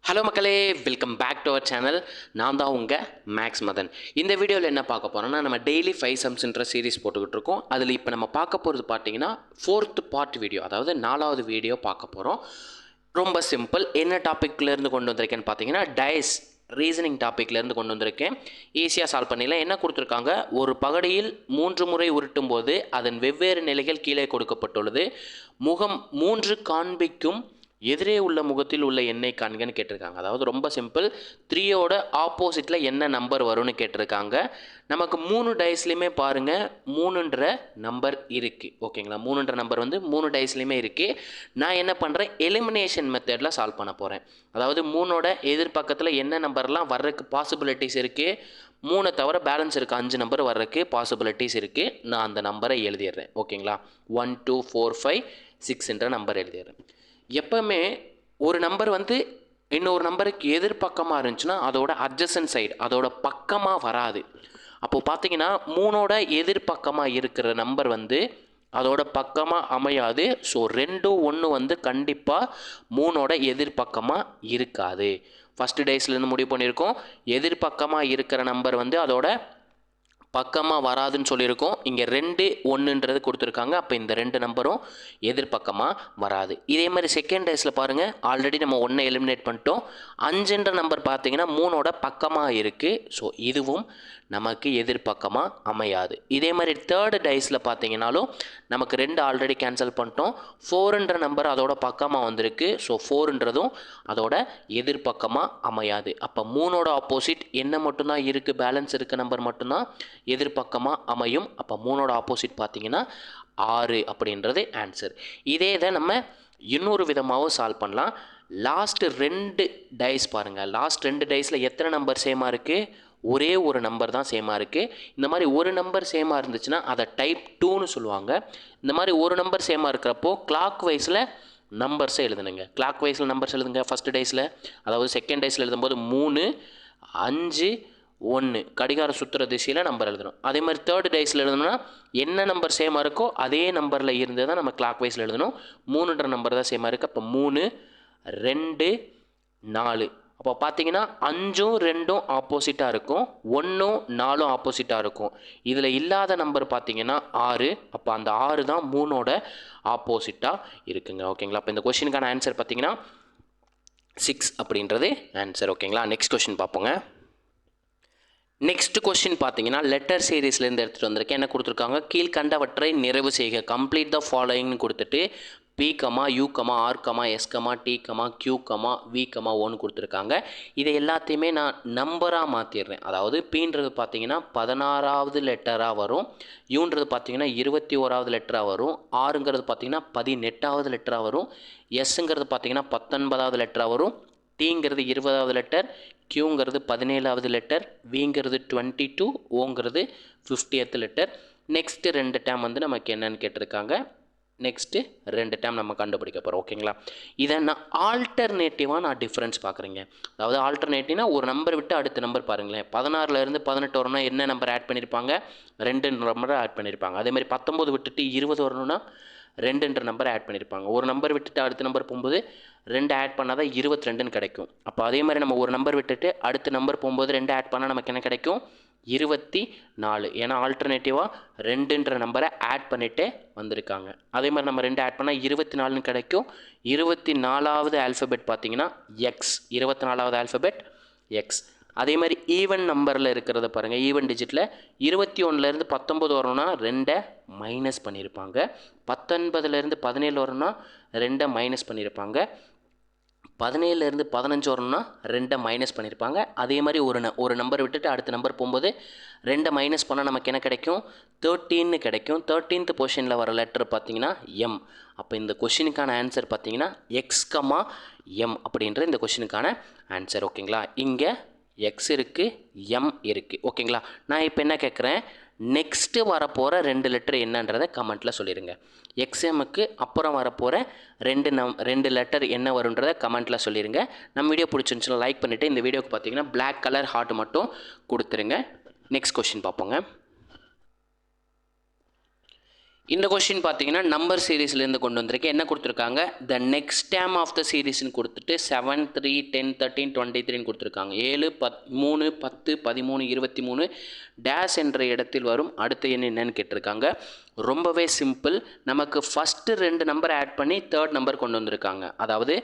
Hello மக்களே, welcome back to our channel. நான் தான் உங்கள் மேக்ஸ் மதன். இந்த வீடியோவில் என்ன பார்க்க போகிறோம்னா, நம்ம டெய்லி 5 சம்ஸ்ன்ற சீரிஸ் போட்டுக்கிட்டு இருக்கோம். அதில் இப்போ நம்ம பார்க்க போகிறது பார்த்தீங்கன்னா 4th பார்ட் வீடியோ, அதாவது 4வது வீடியோ பார்க்க போகிறோம். ரொம்ப சிம்பிள். என்ன டாப்பிக்லேருந்து கொண்டு வந்திருக்கேன்னு பார்த்தீங்கன்னா டயஸ் ரீசனிங் டாப்பிக்லேருந்து கொண்டு வந்திருக்கேன். ஈஸியாக சால்வ் பண்ணிடலாம். என்ன கொடுத்துருக்காங்க, ஒரு பகடியில் 3 முறை உருட்டும் போது அதன் வெவ்வேறு நிலைகள் கீழே கொடுக்கப்பட்டுள்ளது. முகம் 3 காண்பிக்கும் எதிரே உள்ள முகத்தில் உள்ள எண்ணை காண்கன்னு கேட்டிருக்காங்க. அதாவது ரொம்ப சிம்பிள். 3யோட ஆப்போசிட்டில் என்ன நம்பர் வரும்னு கேட்டிருக்காங்க. நமக்கு 3 டைஸ்லையுமே பாருங்கள் 3ன்ற நம்பர் இருக்குது. ஓகேங்களா, 3ன்ற நம்பர் வந்து 3 டைஸ்லையுமே இருக்குது. நான் என்ன பண்ணுறேன், எலிமினேஷன் மெத்தடில் சால்வ் பண்ண போகிறேன். அதாவது 3ஓட எதிர்பக்கத்தில் என்ன நம்பர்லாம் வர்றதுக்கு பாசிபிலிட்டிஸ் இருக்குது, 3 தவிர பேலன்ஸ் இருக்குது 5 நம்பர் வர்றதுக்கு பாசிபிலிட்டிஸ் இருக்குது. நான் அந்த நம்பரை எழுதிடுறேன். ஓகேங்களா, 1 2 4 5 6ன்ற நம்பர் எழுதிடுறேன். எப்போவுமே ஒரு நம்பர் வந்து இன்னொரு நம்பருக்கு எதிர்பக்கமாக இருந்துச்சுன்னா அதோட அட்ஜசன்ட் சைடு, அதோட பக்கமாக வராது. அப்போது பார்த்தீங்கன்னா 3ஓட எதிர்பக்கமாக இருக்கிற நம்பர் வந்து அதோட பக்கமாக அமையாது. ஸோ 2 1 வந்து கண்டிப்பாக 3ஓட எதிர்பக்கமாக இருக்காது. ஃபஸ்ட்டு டேஸ்லேருந்து முடிவு பண்ணியிருக்கோம். எதிர்பக்கமாக இருக்கிற நம்பர் வந்து அதோட பக்கமாக வராதுன்னு சொல்லியிருக்கோம். இங்கே 2 1ன்றது கொடுத்துருக்காங்க. அப்போ இந்த 2 நம்பரும் எதிர்பக்கமாக வராது. இதே மாதிரி செகண்ட் டேஸில் பாருங்கள், ஆல்ரெடி நம்ம 1 எலிமினேட் பண்ணிட்டோம். 5ன்ற நம்பர் பார்த்தீங்கன்னா 3ஓட பக்கமாக இருக்குது. ஸோ இதுவும் நமக்கு எதிர்பக்கமாக அமையாது. இதே மாதிரி தேர்டு டைஸில் பார்த்தீங்கன்னாலும் நமக்கு 2 ஆல்ரெடி கேன்சல் பண்ணிட்டோம். 4ன்ற நம்பர் அதோட பக்கமாக வந்திருக்கு. ஸோ 4ன்றதும் அதோட எதிர்பக்கமாக அமையாது. அப்போ 3ஓட ஆப்போசிட் என்ன மட்டும்தான் இருக்குது, பேலன்ஸ் இருக்க நம்பர் மட்டும்தான் எதிர்பக்கமாக அமையும். அப்போ 3ஓட ஆப்போசிட் பார்த்தீங்கன்னா 6 அப்படின்றது ஆன்சர். இதே இதை நம்ம இன்னொரு விதமாகவும் சால்வ் பண்ணலாம். லாஸ்ட்டு 2 டைஸ் பாருங்கள். லாஸ்ட் 2 டைஸில் எத்தனை நம்பர் சேமாக இருக்குது, ஒரே ஒரு நம்பர் தான் சேமாக இருக்குது. இந்த மாதிரி ஒரு நம்பர் சேமாக இருந்துச்சுன்னா அதை டைப் 2ன்னு சொல்லுவாங்க. இந்த மாதிரி ஒரு நம்பர் சேமாக இருக்கிறப்போ கிளாக் வைஸில் நம்பர்ஸை எழுதுனுங்க. கிளாக் வைஸில் நம்பர்ஸ் எழுதுங்க. ஃபஸ்ட்டு டைஸில், அதாவது செகண்ட் டைஸில் எழுதும்போது 3 5 1 கடிகாரம் சுற்றுற திசையில் நம்பர் எழுதணும். அதே மாதிரி தேர்டு டைஸில் எழுதணும்னா என்ன நம்பர் சேமாக இருக்கோ அதே நம்பரில் இருந்து தான் நம்ம கிளாக் வைஸில் எழுதணும். 3ன்ற நம்பர் தான் சேமாக இருக்குது. அப்போ 3 2 4. அப்போ பார்த்தீங்கன்னா 5ம் 2ம் ஆப்போசிட்டாக இருக்கும், 1ம் 4ம் ஆப்போசிட்டாக இருக்கும். இதில் இல்லாத நம்பர் பார்த்தீங்கன்னா 6. அப்போ அந்த 6 தான் 3ஓட ஆப்போசிட்டாக இருக்குங்க. ஓகேங்களா, அப்போ இந்த கொஷினுக்கான ஆன்சர் பார்த்தீங்கன்னா 6 அப்படின்றது ஆன்சர். ஓகேங்களா, நெக்ஸ்ட் கொஷின் பார்ப்போங்க. நெக்ஸ்ட் கொஸ்டின் பார்த்தீங்கன்னா லெட்டர் சீரீஸ்லேருந்து எடுத்துகிட்டு வந்திருக்கேன். என்ன கொடுத்துருக்காங்க, கீழ்கண்டவற்றை நிறைவு செய்க, கம்ப்ளீட் த ஃபாலோயிங்னு கொடுத்துட்டு P, U, R, S, T, Q, V, Oன்னு கொடுத்துருக்காங்க. இதை எல்லாத்தையுமே நான் நம்பராக மாற்றிடுறேன். அதாவது Pன்றது பார்த்தீங்கன்னா 16வது லெட்டராக வரும், Uன்றது பார்த்தீங்கன்னா 21வது லெட்டராக வரும், Rங்கிறது பார்த்தீங்கன்னா 18வது லெட்டராக வரும், Sங்கிறது பார்த்தீங்கன்னா 19வது லெட்டராக வரும், Tங்கிறது 20வது லெட்டர், Qங்கிறது 17வது லெட்டர், Vங்கிறது 22, Oங்கிறது 50th லெட்டர். நெக்ஸ்ட்டு 2 டேம் வந்து நமக்கு என்னன்னு கேட்டிருக்காங்க. நெக்ஸ்ட்டு 2 டேம் நம்ம கண்டுபிடிக்க போகிறோம். ஓகேங்களா, இதை நான் ஆல்டர்னேட்டிவாக நான் டிஃப்ரென்ஸ் பார்க்குறேங்க. அதாவது ஆல்டர்னேட்டிவ்னா ஒரு நம்பர் விட்டு அடுத்த நம்பர் பாருங்களேன். 16லேருந்து 18 வரணும்னா என்ன நம்பர் ஆட் பண்ணியிருப்பாங்க, 2 நம்பரை ஆட் பண்ணியிருப்பாங்க. அதேமாதிரி 19 விட்டுட்டு 20 வரணும்னா 2ன்ற நம்பரை ஆட் பண்ணியிருப்பாங்க. ஒரு நம்பர் விட்டுட்டு அடுத்த நம்பர் போகும்போது 2 ஆட் பண்ணால் தான் 22ன்னு கிடைக்கும். அப்போ அதே மாதிரி நம்ம ஒரு நம்பர் விட்டுட்டு அடுத்த நம்பர் போகும்போது 2 ஆட் பண்ணால் நமக்கு என்ன கிடைக்கும், 24. ஏன்னா ஆல்டர்னேட்டிவாக 2ன்ற நம்பரை ஆட் பண்ணிகிட்டே வந்திருக்காங்க. அதே மாதிரி நம்ம 2 ஆட் பண்ணால் 24ன்னு கிடைக்கும். 24வது ஆல்ஃபபெட் பார்த்தீங்கன்னா எக்ஸ், 24வது ஆல்ஃபபெட் எக்ஸ். அதே மாதிரி ஈவன் நம்பரில் இருக்கிறத பாருங்கள். ஈவன் டிஜிட்டில் 21லேருந்து 19 வரணும்னா 2 மைனஸ் பண்ணியிருப்பாங்க. 19லேருந்து 17 வரணும்னா 2 மைனஸ் பண்ணியிருப்பாங்க. 17லேருந்து 15 வரணும்னா 2 மைனஸ் பண்ணியிருப்பாங்க. அதே மாதிரி ஒரு நம்பர் விட்டுட்டு அடுத்த நம்பர் போகும்போது 2 மைனஸ் பண்ணால் நமக்கு என்ன கிடைக்கும், 13ன்னு கிடைக்கும். 13th பொசிஷனில் வர லெட்டர் பார்த்தீங்கன்னா எம். அப்போ இந்த கொஷினுக்கான ஆன்சர் பார்த்தீங்கன்னா எக்ஸ், எம் அப்படின்ற இந்த கொஷினுக்கான ஆன்சர். ஓகேங்களா, இங்கே எக்ஸ் இருக்குது, எம் இருக்குது. ஓகேங்களா, நான் இப்போ என்ன கேட்குறேன், நெக்ஸ்ட்டு வரப்போகிற 2 லெட்டர் என்னன்றதை கமெண்ட்டில் சொல்லிடுங்க. எக்ஸ்எம்முக்கு அப்புறம் வரப்போகிற 2 லெட்டர் என்ன வருன்றதை கமெண்ட்டில் சொல்லிடுங்க. நம்ம வீடியோ பிடிச்சிருந்துச்சுன்னா லைக் பண்ணிவிட்டு இந்த வீடியோக்கு பார்த்தீங்கன்னா Black கலர் ஹார்ட் மட்டும் கொடுத்துருங்க. நெக்ஸ்ட் கொஸ்டின் பார்ப்போங்க. இந்த கொஸ்டின் பார்த்தீங்கன்னா நம்பர் சீரீஸ்லேருந்து கொண்டு வந்திருக்கேன். என்ன கொடுத்துருக்காங்க, the next term of the சீரீஸ்னு கொடுத்துட்டு 7, 3, 10, 13, 23 கொடுத்துருக்காங்க. 7, 3, 10, 13, 23 டேஷ் என்ற இடத்தில் வரும் அடுத்த எண் என்னன்னு கேட்டிருக்காங்க. ரொம்பவே சிம்பிள். நமக்கு ஃபஸ்ட்டு 2 நம்பர் ஆட் பண்ணி தேர்ட் நம்பர் கொண்டு வந்திருக்காங்க. அதாவது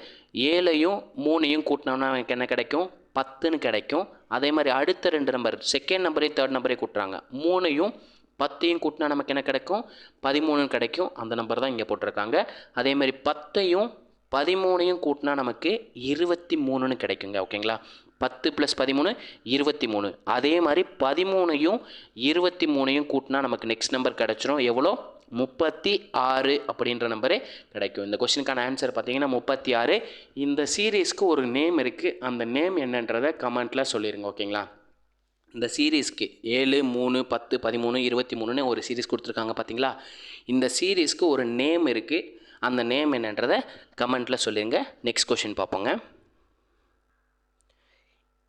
7ஐயும் 3ஐயும் கூட்டினோம்னா எனக்கு என்ன கிடைக்கும், 10ன்னு கிடைக்கும். அதே மாதிரி அடுத்த 2 நம்பர் செகண்ட் நம்பரையும் தேர்ட் நம்பரையும் கூட்டுறாங்க. 3ஐயும் 10ஐயும் கூட்டினா நமக்கு என்ன கிடைக்கும், 13 கிடைக்கும். அந்த நம்பர் தான் இங்கே போட்டிருக்காங்க. அதேமாதிரி 10ஐயும் 13ஐயும் கூட்டினா நமக்கு 23ன்னு கிடைக்குங்க. ஓகேங்களா, 10 + 13 23. அதே மாதிரி 13ஐயும் 23ஐயும் கூட்டினா நமக்கு நெக்ஸ்ட் நம்பர் கிடச்சிரும். எவ்வளோ, 36 அப்படின்ற நம்பரே கிடைக்கும். இந்த கொஸ்டினுக்கான ஆன்சர் பார்த்தீங்கன்னா 36. இந்த சீரீஸ்க்கு ஒரு நேம் இருக்குது. அந்த நேம் என்னன்றதை கமெண்ட்டில் சொல்லிடுங்க. ஓகேங்களா, இந்த சீரீஸ்க்கு 7, 3, 10, 13, 23ன்னு ஒரு சீரீஸ் கொடுத்துருக்காங்க பார்த்தீங்களா. இந்த சீரீஸ்க்கு ஒரு நேம் இருக்குது. அந்த நேம் என்னன்றதை கமெண்ட்டில் சொல்லுங்க. நெக்ஸ்ட் கொஷின் பார்ப்போங்க.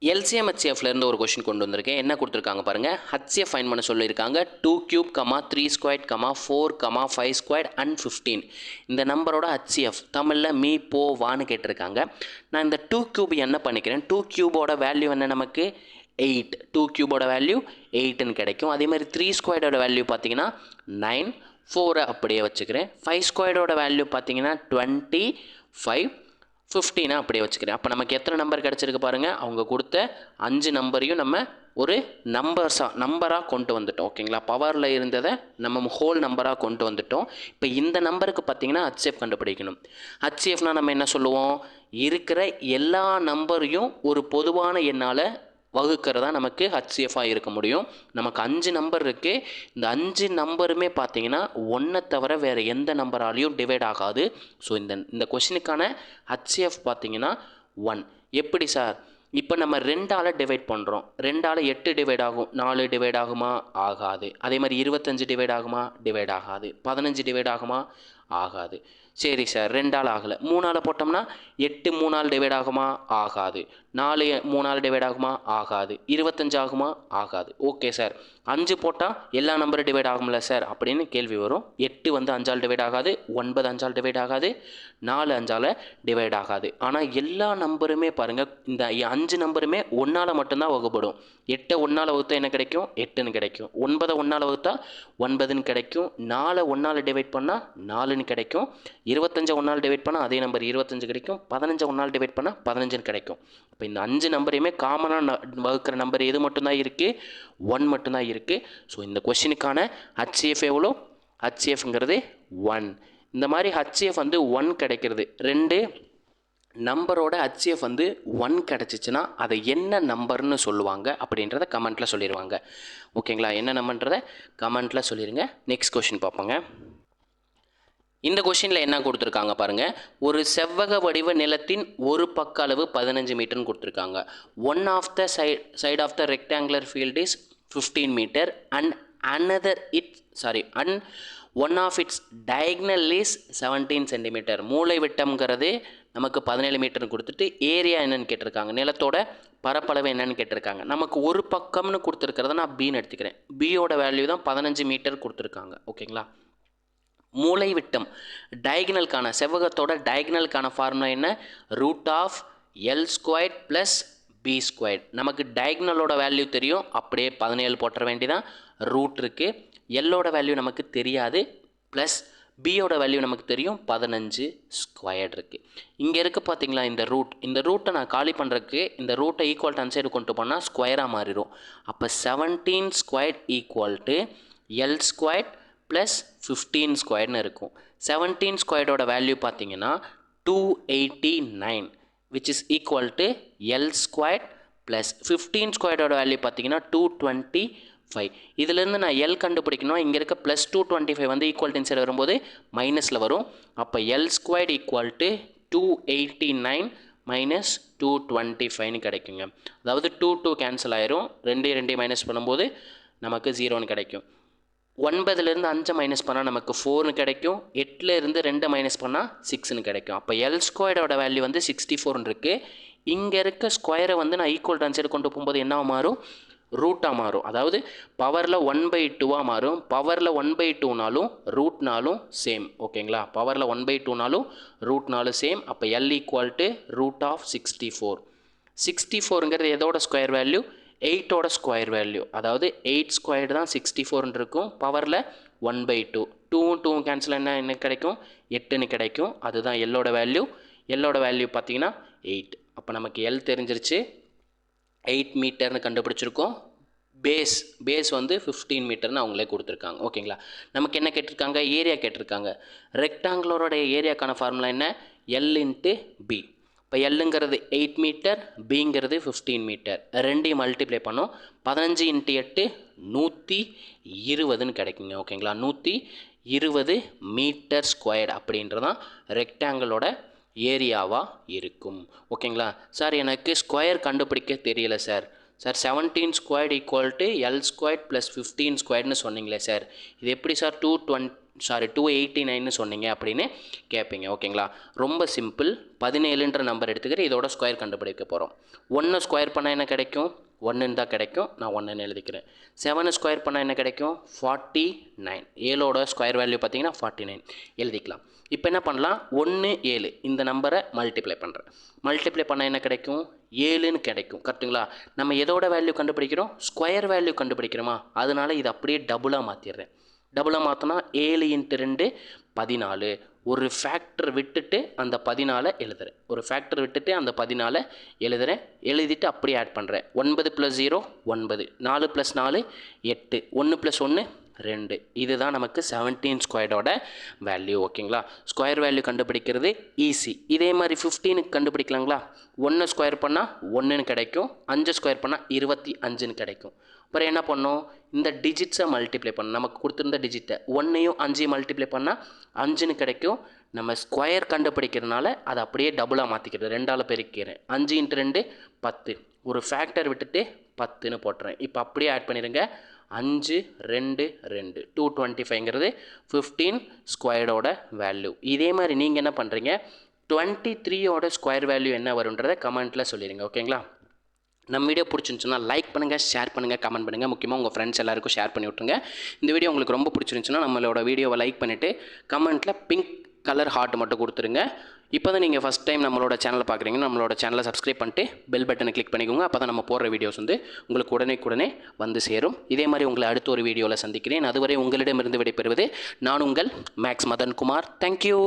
LCM HCFலேருந்து ஒரு கொஷின் கொண்டு வந்திருக்கேன். என்ன கொடுத்துருக்காங்க பாருங்கள். HCF ஃபைன் பண்ண சொல்லியிருக்காங்க. 2³ 3² 4 5² and 15. இந்த நம்பரோட HCF தமிழில் மீ போ வான்னு கேட்டிருக்காங்க. நான் இந்த 2³ என்ன பண்ணிக்கிறேன், 2³ வேல்யூ என்ன நமக்கு 8. 2³ வேல்யூ 8ன்னு கிடைக்கும். அதே மாதிரி 3² வேல்யூ பார்த்தீங்கன்னா 9. 4 அப்படியே வச்சுக்கிறேன். 5² வேல்யூ பார்த்தீங்கன்னா 25. 15 அப்படியே வச்சுக்கிறேன். அப்போ நமக்கு எத்தனை நம்பர் கிடச்சிருக்கு பாருங்கள். அவங்க கொடுத்த 5 நம்பரையும் நம்ம ஒரு நம்பராக கொண்டு வந்துட்டோம். ஓகேங்களா, பவரில் இருந்ததை நம்ம ஹோல் நம்பராக கொண்டு வந்துட்டோம். இப்போ இந்த நம்பருக்கு பார்த்தீங்கன்னா HCF கண்டுபிடிக்கணும். HCFனால் நம்ம என்ன சொல்லுவோம், இருக்கிற எல்லா நம்பரையும் ஒரு பொதுவான எண்ணால் வகுக்கிறதா நமக்கு HCFாக இருக்க முடியும். நமக்கு 5 நம்பர் இருக்குது. இந்த 5 நம்பருமே பார்த்தீங்கன்னா 1 தவிர வேறு எந்த நம்பராலையும் டிவைட் ஆகாது. ஸோ இந்த கொஷினுக்கான HCF பார்த்தீங்கன்னா 1. எப்படி சார், இப்போ நம்ம 2ஆல் டிவைட் பண்ணுறோம். 2ஆல் 8 டிவைட் ஆகும். 4 டிவைட் ஆகுமா, ஆகாது. அதே மாதிரி 25 டிவைட் ஆகுமா, டிவைட் ஆகாது. 15 டிவைட் ஆகுமா, ஆகாது. சரி சார், 2ஆல் ஆகலை. 3ஆல் போட்டோம்னா 8 3ஆல் டிவைட் ஆகுமா, ஆகாது. 4 3ஆல் டிவைட் ஆகுமா, ஆகாது. 25 ஆகுமா, ஆகாது. ஓகே சார், 5 போட்டால் எல்லா நம்பரும் டிவைட் ஆகும்ல சார் அப்படின்னு கேள்வி வரும். 8 வந்து 5ஆல் டிவைட் ஆகாது. 9 5ஆல் டிவைட் ஆகாது. 4 5ஆல் டிவைட் ஆகாது. ஆனால் எல்லா நம்பருமே பாருங்கள், இந்த 5 நம்பருமே 1ஆல் மட்டும்தான் வகுப்படும். 8 1ஆல் வகுத்தா என்ன கிடைக்கும், 8ன்னு கிடைக்கும். 9 1ஆல் வகுத்தா 9ன்னு கிடைக்கும். 4 1ஆல் டிவைட் பண்ணால் 4ன்னு கிடைக்கும். 25 1ஆல் டிவைட் பண்ணால் அதே நம்பர் 25 கிடைக்கும். 15 1ஆல் டிவைட் பண்ணால் 15ன்னு கிடைக்கும். இப்போ இந்த 5 நம்பரையுமே காமனாக வகுக்கிற நம்பர் எது மட்டும்தான் இருக்குது, 1 மட்டும்தான் இருக்குது. ஸோ இந்த கொஷினுக்கான HCF எவ்வளோ, HCFங்கிறது 1. இந்த மாதிரி HCF வந்து 1 கிடைக்கிறது. 2 நம்பரோட HCF வந்து 1 கிடச்சிச்சின்னா அதை என்ன நம்பர்னு சொல்லுவாங்க அப்படின்றத கமெண்ட்டில் சொல்லிடுவாங்க. ஓகேங்களா, என்ன நம்பர்ன்றதை கமெண்ட்டில் சொல்லிடுங்க. நெக்ஸ்ட் கொஷின் பார்ப்போங்க. இந்த கொஷினில் என்ன கொடுத்துருக்காங்க பாருங்கள். ஒரு செவ்வக வடிவ நிலத்தின் ஒரு பக்க அளவு 15 மீட்டர்னு கொடுத்துருக்காங்க. One of the side of the rectangular field is 15 metre and one of its diagonal is 17 centimetre. மூளை விட்டம்ங்கிறது நமக்கு 17 மீட்டர்னு கொடுத்துட்டு ஏரியா என்னன்னு கேட்டிருக்காங்க, நிலத்தோட பரப்பளவு என்னன்னு கேட்டிருக்காங்க. நமக்கு ஒரு பக்கம்னு கொடுத்துருக்கிறத நான் பின்னு எடுத்துக்கிறேன். பியோட வேல்யூ தான் 15 மீட்டர் கொடுத்துருக்காங்க. ஓகேங்களா, மூளை விட்டம் டயகனலுக்கான செவ்வகத்தோட டயகனலுக்கான ஃபார்முலா என்ன, √L² + B². நமக்கு டயகனலோட வேல்யூ தெரியும், அப்படியே 17 போட்டுற வேண்டியதான். ரூட் இருக்குது, எல்லோட வேல்யூ நமக்கு தெரியாது, ப்ளஸ் பியோட வேல்யூ நமக்கு தெரியும், 15² இருக்குது. இங்கே இருக்குது பார்த்தீங்களா இந்த ரூட்டை நான் காலி பண்ணுறதுக்கு இந்த ரூட்டை ஈக்குவல் டு அன்சைடு கொண்டு போனால் ஸ்கொயராக மாறிடும். அப்போ 17² = L² + 15² இருக்கும். 17² வேல்யூ பார்த்தீங்கன்னா 289, which is equal to L² + 15² value பார்த்தீங்கன்னா 225. இதிலேருந்து நான் L கண்டுபிடிக்கணும். இங்கே இருக்க +225 வந்து ஈக்குவல் டு இன்சைடு வரும்போது மைனஸில் வரும். அப்போ L² = 289 - 225ன்னு கிடைக்குங்க. அதாவது 2 கேன்சல் ஆயிரும். 2 மைனஸ் பண்ணும்போது நமக்கு 0ன்னு கிடைக்கும். 9லேருந்து 5 மைனஸ் பண்ணால் நமக்கு 4ன்னு கிடைக்கும். 8லேருந்து 2 மைனஸ் பண்ணால் 6ன்னு கிடைக்கும். அப்போ L² வேல்யூ வந்து 64 இருக்குது. இங்கே இருக்க ஸ்கொயரை வந்து நான் ஈக்குவல் டு அன்சைடு கொண்டு போகும்போது என்ன மாறும், ரூட்டாக மாறும். அதாவது பவரில் 1/2 மாறும். பவரில் 1/2னாலும் ரூட்னாலும் சேம். ஓகேங்களா, பவரில் 1/2னாலும் ரூட்னாலும் சேம். அப்போ L = √64. 64ங்கிறது எதோட ஸ்கொயர் வேல்யூ? 8ஓட ஸ்கொயர் வேல்யூ. அதாவது 8 ஸ்கொயர்டு தான் 64 இருக்கும். பவரில் 1/2. 2 கேன்சல் என்ன கிடைக்கும்? 8ன்னு கிடைக்கும். அதுதான் எல்லோட வேல்யூ. எல்லோட வேல்யூ பார்த்தீங்கன்னா 8. அப்போ நமக்கு எல் தெரிஞ்சிருச்சு. 8 மீட்டர்னு கண்டுபிடிச்சிருக்கோம். பேஸ் வந்து 15 மீட்டர்னு அவங்களே கொடுத்துருக்காங்க. ஓகேங்களா, நமக்கு என்ன கேட்டிருக்காங்க? ஏரியா கேட்டிருக்காங்க. ரெக்டாங்குலரோட ஏரியாக்கான ஃபார்முலா என்ன? L × B. இப்போ எல்லுங்கிறது 8 மீட்டர், பிங்கிறது 15 மீட்டர். ரெண்டையும் மல்டிப்ளை பண்ணோம். 15 × 8 120ன்னு கிடைக்குங்க. ஓகேங்களா, 120 மீட்டர் ஸ்கொயர்டு அப்படின்றதான் ரெக்டாங்கிளோட ஏரியாவாக இருக்கும். ஓகேங்களா சார், எனக்கு ஸ்கொயர் கண்டுபிடிக்க தெரியல சார். 17 ஸ்கொயர்டு = L² + 15 ஸ்கொயர்டுன்னு சொன்னீங்களே சார், இது எப்படி சார் 289ன்னு சொன்னீங்க அப்படின்னு கேட்பீங்க. ஓகேங்களா, ரொம்ப சிம்பிள். 17ன்ற நம்பர் எடுத்துக்கிட்டு இதோட ஸ்கொயர் கண்டுபிடிக்க போகிறோம். 1 ஸ்கொயர் பண்ணால் என்ன கிடைக்கும்? 1ன்னு தான் கிடைக்கும். நான் 1ன்னு எழுதிக்கிறேன். 7 ஸ்கொயர் பண்ணால் என்ன கிடைக்கும்? 49. 7ஓட ஸ்கொயர் வேல்யூ பார்த்தீங்கன்னா 49 எழுதிக்கலாம். இப்போ என்ன பண்ணலாம்? 1 7 இந்த நம்பரை மல்டிப்ளை பண்ணுறேன். மல்டிப்ளை பண்ணால் என்ன கிடைக்கும்? 7ன்னு கிடைக்கும். கரெக்டுங்களா? நம்ம எதோட வேல்யூ கண்டுபிடிக்கிறோம்? ஸ்கொயர் வேல்யூ கண்டுபிடிக்கிறோமா? அதனால இது அப்படியே டபுளாக மாற்றிடுறேன். டபுளாக மாற்றினா 7 × 2 14. ஒரு ஃபேக்டர் விட்டுட்டு அந்த 14 எழுதுறேன். ஒரு ஃபேக்டர் விட்டுட்டு அந்த 14 எழுதுறேன். எழுதிட்டு அப்படியே ஆட் பண்ணுறேன். 9 + 0 9, 4 + 4 8, 1 + 1 2. இதுதான் நமக்கு 17 ஸ்கொயர்டோட வேல்யூ. ஓகேங்களா, ஸ்கொயர் வேல்யூ கண்டுபிடிக்கிறது ஈஸி. இதே மாதிரி 15க்கு கண்டுபிடிக்கலாங்களா? 1 ஸ்கொயர் பண்ணால் 1ன்னு கிடைக்கும். 5 ஸ்கொயர் பண்ணால் 25ன்னு கிடைக்கும். அப்புறம் என்ன பண்ணோம்? இந்த டிஜிட்ஸை மல்டிப்ளை பண்ணோம். நமக்கு கொடுத்துருந்த டிஜிட்டை 1ஐயும் 5ஐயும் மல்டிப்ளை பண்ணால் 5ன்னு கிடைக்கும். நம்ம ஸ்கொயர் கண்டுபிடிக்கிறதுனால அதை அப்படியே டபுளாக மாற்றிக்கிறேன். 2ஆல் பெருக்கிறேன். 5 × 2 10. ஒரு ஃபேக்டர் விட்டுட்டு 10ன்னு போட்டுறேன். இப்போ அப்படியே ஆட் பண்ணிடுங்க. 5 2 2 225ங்கிறது 15 ஸ்கொயர்டோட வேல்யூ. இதே மாதிரி நீங்கள் என்ன பண்ணுறீங்க? 23ஓட ஸ்கொயர் வேல்யூ என்ன வரும்ன்றதை கமெண்ட்டில் சொல்லிடுங்க. ஓகேங்களா, நம்ம வீடியோ பிடிச்சிருந்துச்சுன்னா லைக் பண்ணுங்கள், ஷேர் பண்ணுங்கள், கமெண்ட் பண்ணுங்கள். முக்கியமாக உங்கள் ஃப்ரெண்ட்ஸ் எல்லாருக்கும் ஷேர் பண்ணி விட்ருங்க. இந்த வீடியோ உங்களுக்கு ரொம்ப பிடிச்சிருந்துச்சுன்னா நம்மளோட வீடியோவை லைக் பண்ணிவிட்டு கமெண்ட்டில் பிங்க் கலர் ஹார்ட் மட்டும் கொடுத்துருங்க. இப்போ தான் நீங்கள் ஃபஸ்ட் டைம் நம்மளோட சேனலை பார்க்குறீங்கன்னா நம்மளோட சேனலை சப்ஸ்கிரைப் பண்ணிட்டு பெல் பட்டனை கிளிக் பண்ணிக்கோங்க. அப்போ தான் நம்ம போடுற வீடியோஸ் வந்து உங்களுக்கு உடனே வந்து சேரும். இதே மாதிரி உங்களை அடுத்த ஒரு வீடியோவில் சந்திக்கிறேன். அதுவரை உங்களிடமிருந்து விடைபெறுவது நான் உங்கள் மேக்ஸ் மதன் குமார். தேங்க்யூ.